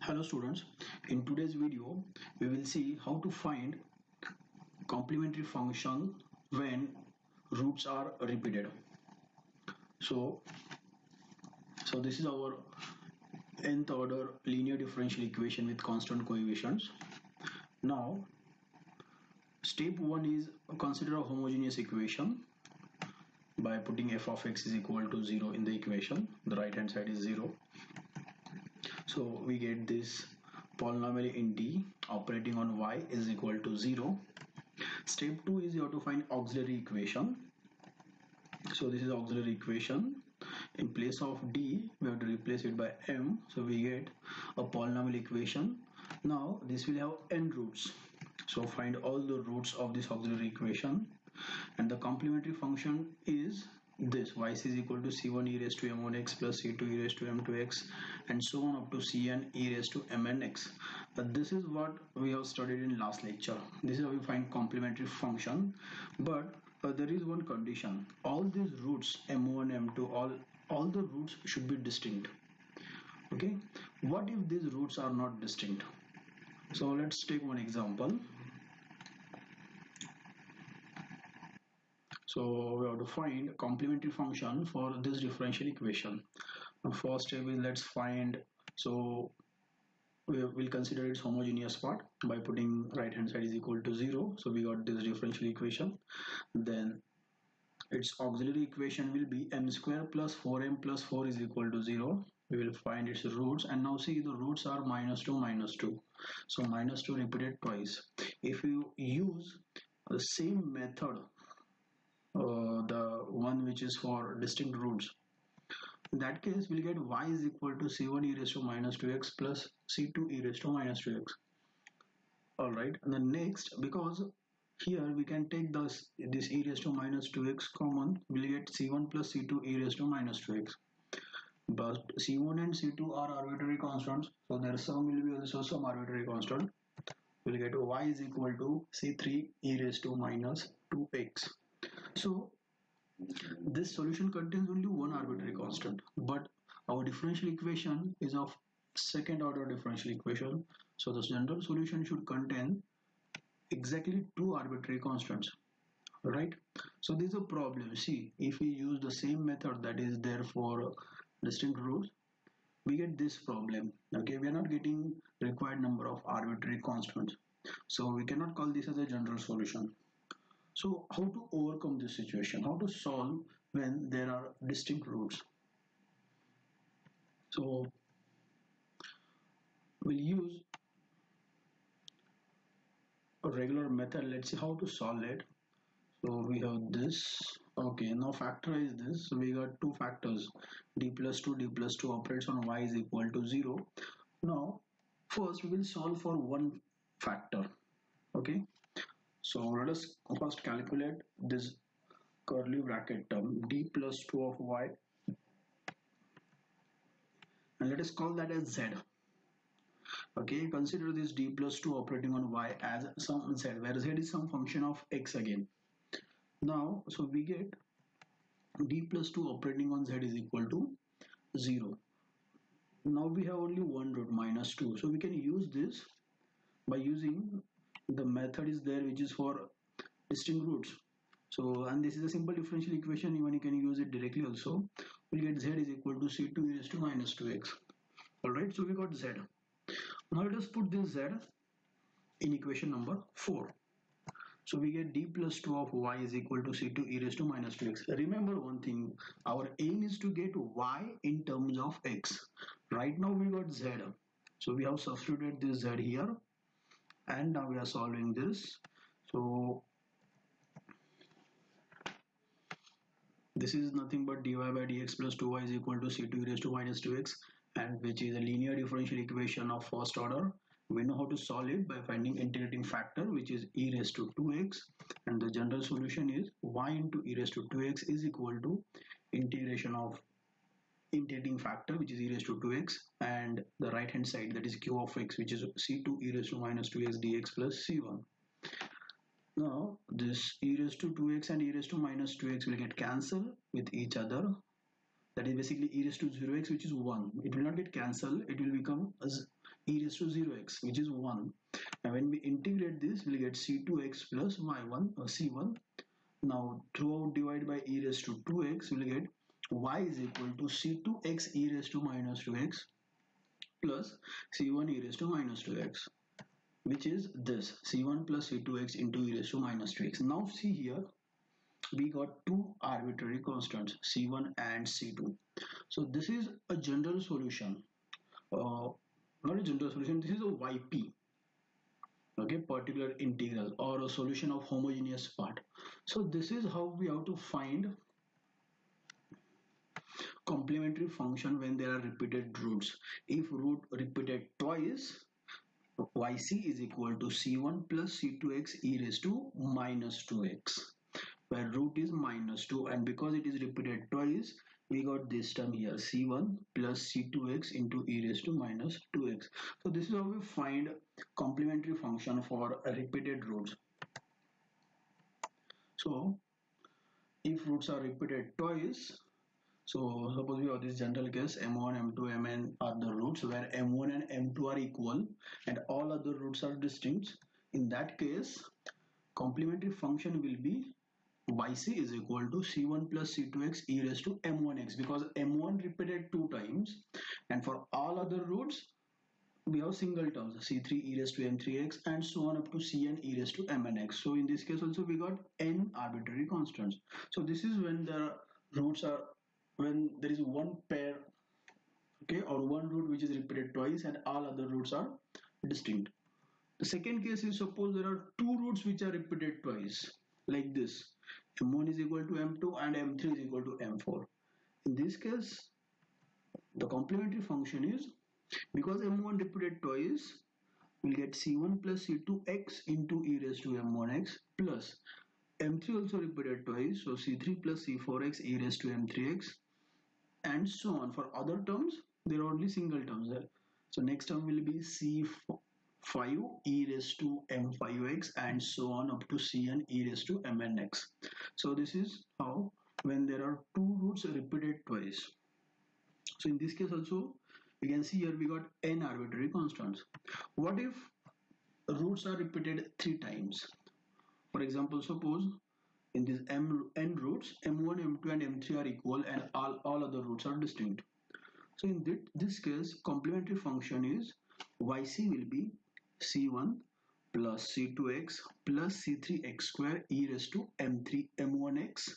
Hello students, in today's video we will see how to find complementary function when roots are repeated. So this is our nth order linear differential equation with constant coefficients. Now step 1 is consider a homogeneous equation by putting f of x is equal to 0 in the equation. The right hand side is 0. So we get this polynomial in D operating on y is equal to 0. Step 2 is you have to find auxiliary equation. So this is auxiliary equation. In place of D we have to replace it by m. So we get a polynomial equation. Now this will have n roots. So find all the roots of this auxiliary equation, and the complementary function is this y is equal to c1 e raised to m1x plus c2 e raised to m2x and so on up to cn e raised to mnx. This is what we have studied in last lecture. This is how we find complementary function, but there is one condition. All these roots m1 m2 all the roots should be distinct. Okay, what if these roots are not distinct? So let's take one example. So we have to find complementary function for this differential equation. The first step is let's find, so we will consider its homogeneous part by putting right hand side is equal to 0. So we got this differential equation. Then its auxiliary equation will be m square plus 4m plus 4 is equal to 0. We will find its roots, and now see the roots are minus 2 minus 2. So minus 2 repeated twice. If you use the same method, the one which is for distinct roots, in that case we'll get y is equal to c1 e raised to minus 2x plus c2 e raised to minus 2x. Alright, and the next, because here we can take this e raised to minus 2x common, we'll get c1 plus c2 e raised to minus 2x. But c1 and c2 are arbitrary constants, so their sum will be also some arbitrary constant. We'll get y is equal to c3 e raised to minus 2x. So this solution contains only one arbitrary constant, but our differential equation is of second order differential equation, so the general solution should contain exactly two arbitrary constants, right? So this is a problem. See, if we use the same method that is there for distinct roots, we get this problem. Okay, we are not getting required number of arbitrary constants, so we cannot call this as a general solution. So how to overcome this situation? How to solve when there are distinct roots? So we'll use a regular method. Let's see how to solve it. So we have this. Okay, now factorize this. So we got two factors, d plus 2 operates on y is equal to 0. Now first we will solve for one factor. Okay, so let us first calculate this curly bracket term d plus 2 of y, and let us call that as z. Okay, consider this d plus 2 operating on y as some z, where z is some function of x again. Now, so we get d plus 2 operating on z is equal to 0. Now we have only one root, minus 2. So we can use this by using the method is there which is for distinct roots. So, and this is a simple differential equation, even you can use it directly also. We'll get z is equal to c2 e raised to minus 2x. Alright, so we got z. Now let us put this z in equation number 4. So we get d plus 2 of y is equal to c2 e raised to minus 2x. Remember one thing, our aim is to get y in terms of x. Right now we got z. So we have substituted this z here, and now we are solving this. So this is nothing but dy by dx plus 2y is equal to c2 e raised to minus 2x, and which is a linear differential equation of first order. We know how to solve it by finding integrating factor, which is e raised to 2x, and the general solution is y into e raised to 2x is equal to integration of integrating factor, which is e raised to 2x, and the right hand side, that is q of x, which is c2 e raised to minus 2x dx plus c1. Now this e raised to 2x and e raised to minus 2x will get cancelled with each other. That is basically e raised to 0x, which is 1. It will not get cancelled. It will become as e raised to 0x, which is 1. And when we integrate this, we'll get c2x plus y1 or c1. Now throughout divide by e raised to 2x, we'll get y is equal to c2x e raised to minus 2x plus c1 e raised to minus 2x, which is this c1 plus c2x into e raised to minus 2x. Now see here, we got two arbitrary constants c1 and c2. So this is a general solution, not a general solution, this is a YP, okay, particular integral or a solution of homogeneous part. So this is how we have to find complementary function when there are repeated roots. If root repeated twice, yc is equal to c1 plus c2x e raised to minus 2x, where root is minus 2, and because it is repeated twice, we got this term here c1 plus c2x into e raised to minus 2x. So this is how we find complementary function for repeated roots. So if roots are repeated twice, so suppose we have this general case m1, m2, mn are the roots where m1 and m2 are equal and all other roots are distinct. In that case, complementary function will be yc is equal to c1 plus c2x e raised to m1x, because m1 repeated 2 times and for all other roots we have single terms c3 e raised to m3x and so on up to cn e raised to mnx. So in this case also we got n arbitrary constants. So this is when the roots are, when there is one pair, okay, or one root which is repeated twice and all other roots are distinct. The second case is suppose there are two roots which are repeated twice, like this m1 is equal to m2 and m3 is equal to m4. In this case, the complementary function is, because m1 repeated twice, we'll get c1 plus c2x into e raised to m1x plus m3 also repeated twice, so c3 plus c4x e raised to m3x, and so on. For other terms, there are only single terms there. So next term will be c5 e raised to m5x and so on up to cn e raised to mnx. So this is how when there are two roots repeated twice. So in this case also, we can see here we got n arbitrary constants. What if roots are repeated 3 times? For example, suppose in these n roots, m1, m2 and m3 are equal and all other roots are distinct. So in this case, complementary function is yc will be c1 plus c2x plus c3x square e raised to m1x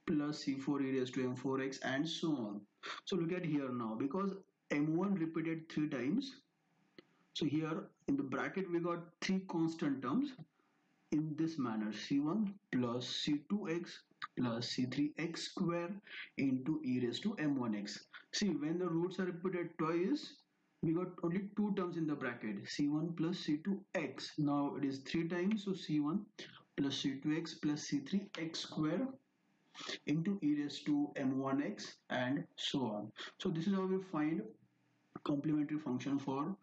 plus c4 e raised to m4x and so on. So look at here now, because m1 repeated 3 times, so here in the bracket we got 3 constant terms in this manner, c1 plus c2x plus c3x square into e raised to m1x. See, when the roots are repeated twice, we got only 2 terms in the bracket, c1 plus c2x. Now it is 3 times, so c1 plus c2x plus c3x square into e raised to m1x and so on. So this is how we find complementary function for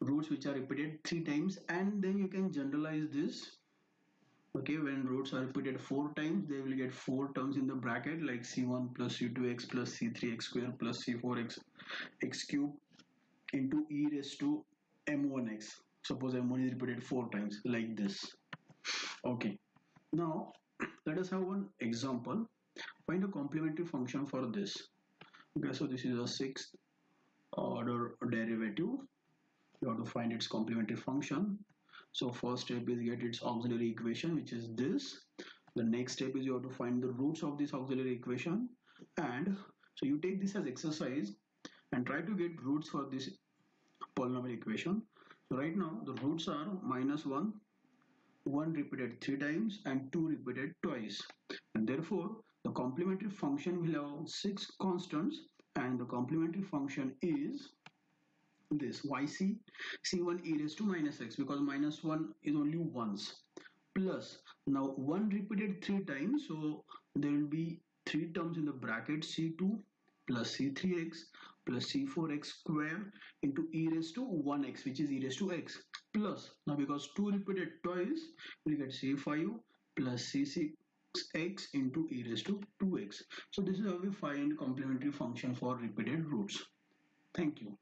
roots which are repeated 3 times, and then you can generalize this. Okay, when roots are repeated 4 times, they will get 4 terms in the bracket like c1 plus c2x plus c3x square plus c4x x cube into e raised to m1x. Suppose m1 is repeated 4 times like this. Okay, now let us have one example. Find a complementary function for this. Okay, so this is a 6th order derivative. You have to find its complementary function. So first step is get its auxiliary equation, which is this. The next step is you have to find the roots of this auxiliary equation, and so you take this as exercise and try to get roots for this polynomial equation. So right now the roots are -1, 1 repeated 3 times and 2 repeated twice, and therefore the complementary function will have 6 constants, and the complementary function is this yc c1 e raised to minus x, because -1 is only once, plus now 1 repeated 3 times, so there will be 3 terms in the bracket c2 plus c3x plus c4x square into e raised to 1x, which is e raised to x, plus now because 2 repeated twice, we get c5 plus c6x into e raised to 2x. So this is how we find complementary function for repeated roots. Thank you.